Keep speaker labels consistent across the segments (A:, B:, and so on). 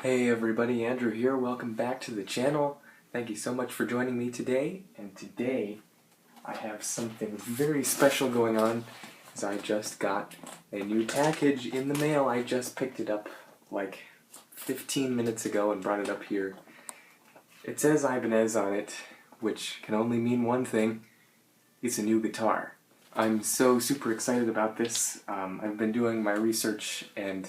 A: Hey everybody, Andrew here. Welcome back to the channel. Thank you so much for joining me today. And today I have something very special going on as I just got a new package in the mail. I just picked it up like 15 minutes ago and brought it up here. It says Ibanez on it, which can only mean one thing. It's a new guitar. I'm so super excited about this. I've been doing my research and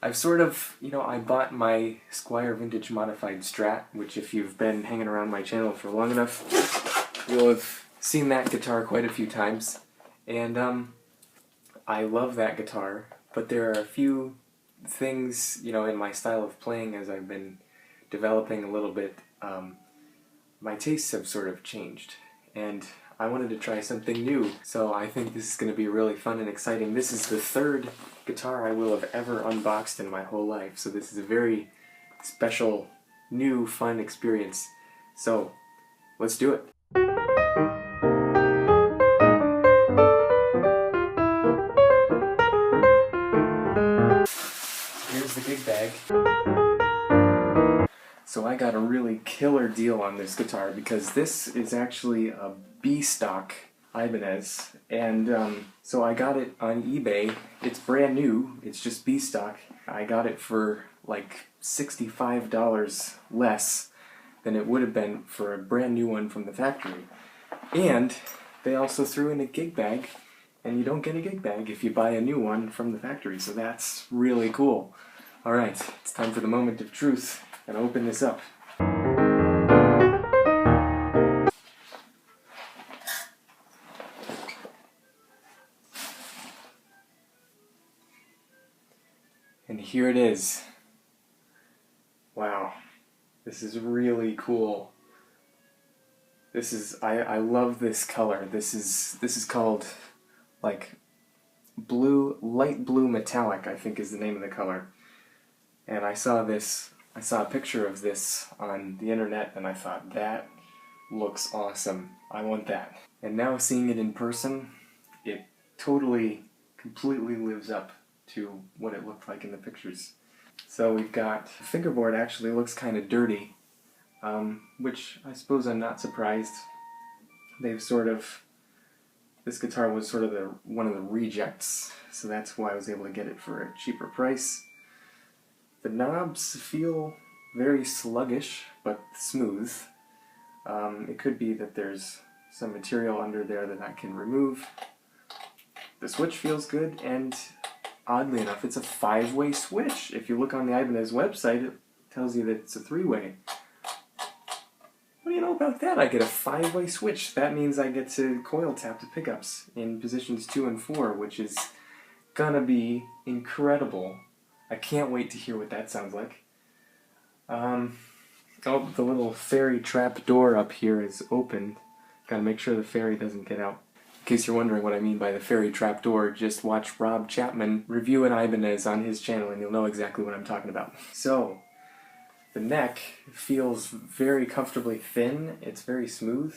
A: I've sort of, I bought my Squier Vintage Modified Strat, which if you've been hanging around my channel for long enough, you'll have seen that guitar quite a few times. And I love that guitar, but there are a few things, in my style of playing as I've been developing a little bit, my tastes have sort of changed. And I wanted to try something new, so I think this is going to be really fun and exciting. This is the third guitar I will have ever unboxed in my whole life, so this is a very special, new, fun experience. So, let's do it. Here's the gig bag. So I got a really killer deal on this guitar because this is actually a B-stock Ibanez, and so I got it on eBay. It's brand new, it's just B-stock. I got it for like $65 less than it would have been for a brand new one from the factory. And they also threw in a gig bag, and you don't get a gig bag if you buy a new one from the factory, so that's really cool. Alright, it's time for the moment of truth, and open this up. And here it is. Wow, this is really cool. I love this color. This is called like light blue metallic, I think is the name of the color. And I saw a picture of this on the internet and I thought, that looks awesome. I want that. And now seeing it in person, it totally, completely lives up to what it looked like in the pictures. So we've got, the fingerboard actually looks kind of dirty, which I suppose I'm not surprised. This guitar was sort of one of the rejects, so that's why I was able to get it for a cheaper price. The knobs feel very sluggish, but smooth. It could be that there's some material under there that I can remove. The switch feels good, and oddly enough, it's a 5-way switch. If you look on the Ibanez website, it tells you that it's a 3-way. What do you know about that? I get a 5-way switch. That means I get to coil tap the pickups in positions 2 and 4, which is gonna be incredible. I can't wait to hear what that sounds like. Oh, the little fairy trap door up here is opened. Gotta make sure the fairy doesn't get out. In case you're wondering what I mean by the fairy trapdoor, just watch Rob Chapman review an Ibanez on his channel and you'll know exactly what I'm talking about. So, the neck feels very comfortably thin. It's very smooth.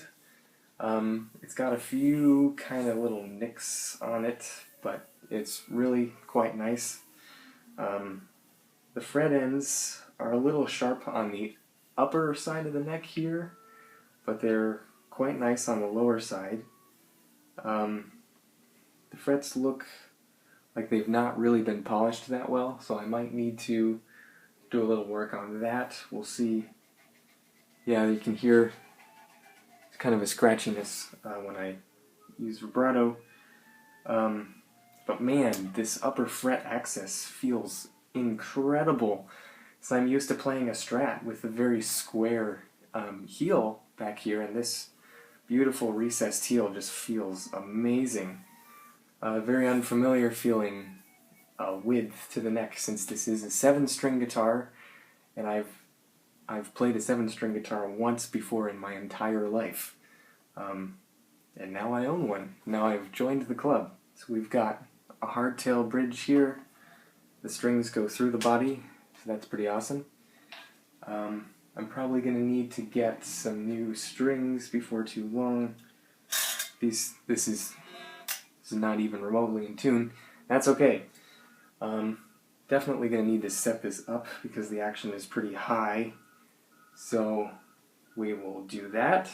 A: It's got a few kind of little nicks on it, but it's really quite nice. The fret ends are a little sharp on the upper side of the neck here, but they're quite nice on the lower side. The frets look like they've not really been polished that well, so I might need to do a little work on that. We'll see. Yeah, you can hear kind of a scratchiness when I use vibrato. But man, this upper fret access feels incredible. So I'm used to playing a Strat with a very square heel back here, and this beautiful recessed heel just feels amazing. Very unfamiliar feeling width to the neck, since this is a 7-string guitar, and I've played a 7-string guitar once before in my entire life. And now I own one. Now I've joined the club. So we've got a hardtail bridge here. The strings go through the body, so that's pretty awesome. I'm probably going to need to get some new strings before too long. This is not even remotely in tune. That's okay. Definitely going to need to set this up because the action is pretty high. So we will do that.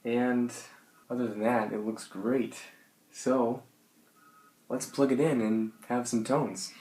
A: And other than that, it looks great. So let's plug it in and have some tones.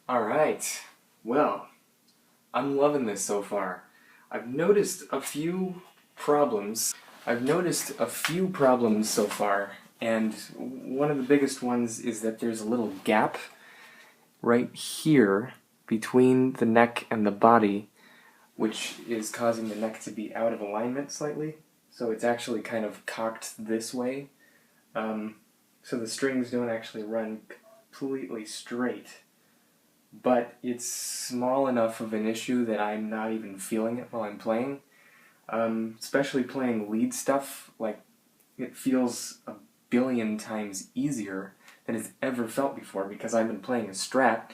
A: Alright, well, I'm loving this so far. I've noticed a few problems. So far, and one of the biggest ones is that there's a little gap right here between the neck and the body, which is causing the neck to be out of alignment slightly. So it's actually kind of cocked this way. So the strings don't actually run completely straight. But it's small enough of an issue that I'm not even feeling it while I'm playing. Especially playing lead stuff, like, it feels a billion times easier than it's ever felt before because I've been playing a Strat,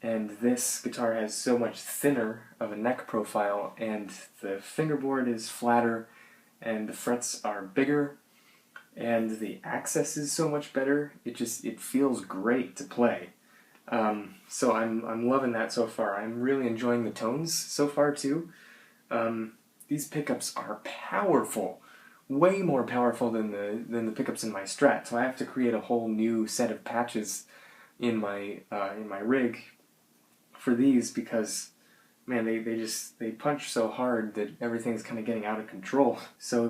A: and this guitar has so much thinner of a neck profile, and the fingerboard is flatter, and the frets are bigger, and the access is so much better. It feels great to play. So I'm loving that so far. I'm really enjoying the tones so far too. These pickups are powerful, way more powerful than the pickups in my Strat. So I have to create a whole new set of patches in my rig for these because, man, they punch so hard that everything's kind of getting out of control. So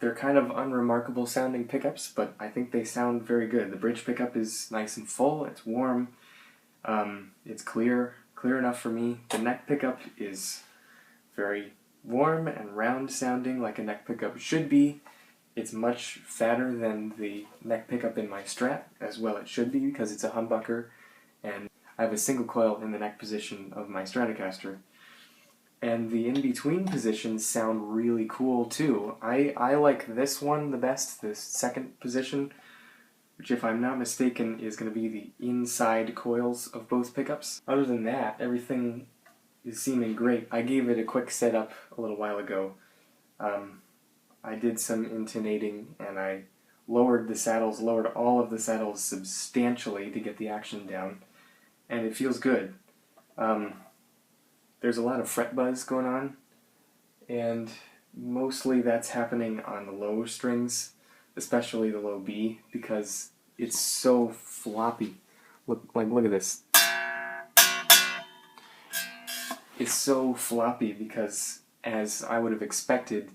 A: they're kind of unremarkable sounding pickups, but I think they sound very good. The bridge pickup is nice and full, it's warm, it's clear enough for me. The neck pickup is very warm and round sounding like a neck pickup should be, It's much fatter than the neck pickup in my Strat, as well it should be because it's a humbucker, and I have a single coil in the neck position of my Stratocaster. And the in-between positions sound really cool too. I like this one the best, the second position, which if I'm not mistaken is going to be the inside coils of both pickups. Other than that, everything is seeming great. I gave it a quick setup a little while ago. I did some intonating and I lowered all of the saddles substantially to get the action down, and it feels good. There's a lot of fret buzz going on, and mostly that's happening on the low strings, especially the low B, because it's so floppy. Look at this. It's so floppy because, as I would have expected,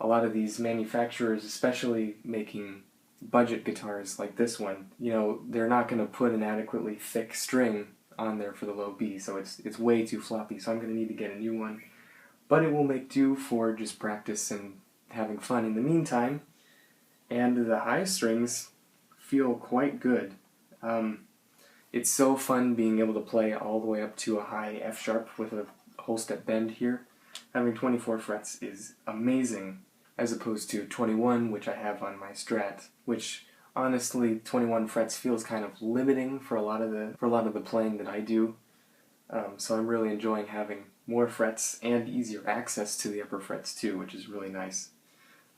A: a lot of these manufacturers, especially making budget guitars like this one, they're not going to put an adequately thick string on there for the low B, so it's way too floppy, so I'm going to need to get a new one. But it will make do for just practice and having fun in the meantime, and the high strings feel quite good. It's so fun being able to play all the way up to a high F sharp with a whole step bend here. Having 24 frets is amazing, as opposed to 21, which I have on my Strat, which honestly 21 frets feels kind of limiting for a lot of the playing that I do. So I'm really enjoying having more frets and easier access to the upper frets too, which is really nice.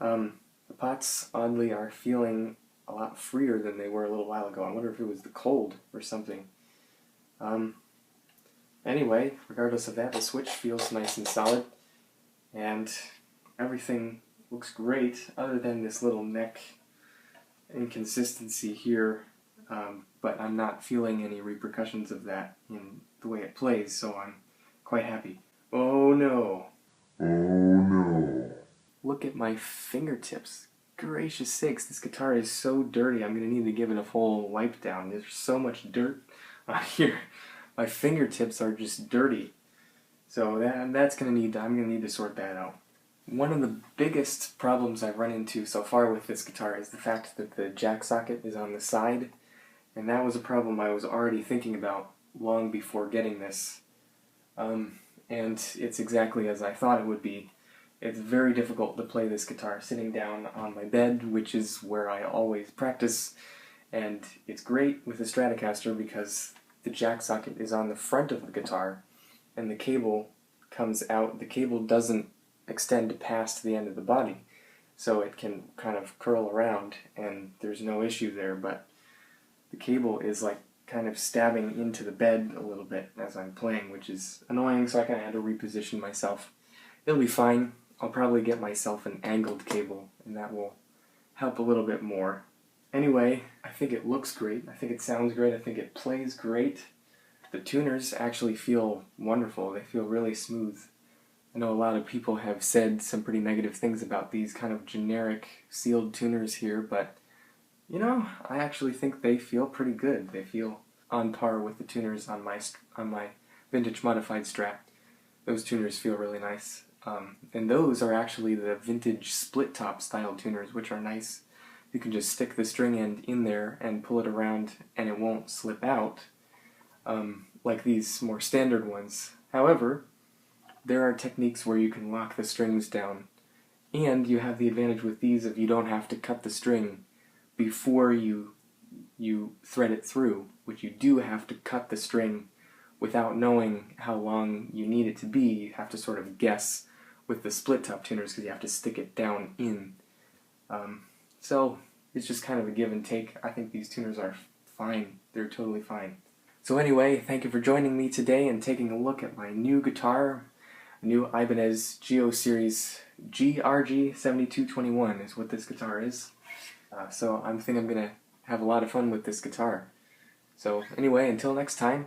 A: The pots, oddly, are feeling a lot freer than they were a little while ago. I wonder if it was the cold or something. Anyway, regardless of that, the switch feels nice and solid, and everything looks great, other than this little neck inconsistency here, but I'm not feeling any repercussions of that in the way it plays, so I'm quite happy. Oh no! Oh no! Look at my fingertips. Gracious sakes, this guitar is so dirty. I'm going to need to give it a full wipe down. There's so much dirt on here. My fingertips are just dirty. So I'm going to need to sort that out. One of the biggest problems I've run into so far with this guitar is the fact that the jack socket is on the side, and that was a problem I was already thinking about long before getting this. And it's exactly as I thought it would be. It's very difficult to play this guitar sitting down on my bed, which is where I always practice, and it's great with the Stratocaster because the jack socket is on the front of the guitar, and the cable comes out. The cable doesn't extend past the end of the body, so it can kind of curl around, and there's no issue there, but the cable is like kind of stabbing into the bed a little bit as I'm playing, which is annoying, so I kind of had to reposition myself. It'll be fine. I'll probably get myself an angled cable, and that will help a little bit more. Anyway, I think it looks great, I think it sounds great, I think it plays great. The tuners actually feel wonderful, they feel really smooth. I know a lot of people have said some pretty negative things about these kind of generic sealed tuners here, but I actually think they feel pretty good. They feel on par with the tuners on my vintage modified Strat. Those tuners feel really nice. And those are actually the vintage split top style tuners, which are nice. You can just stick the string end in there and pull it around and it won't slip out, like these more standard ones. However, there are techniques where you can lock the strings down, and you have the advantage with these of you don't have to cut the string before you thread it through, which you do have to cut the string without knowing how long you need it to be. You have to sort of guess with the split top tuners because you have to stick it down in. So it's just kind of a give and take. I think these tuners are fine. They're totally fine. So anyway, thank you for joining me today and taking a look at my new guitar. A new Ibanez GRG7221 is what this guitar is. So I think I'm going to have a lot of fun with this guitar. So anyway, until next time,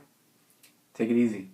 A: take it easy.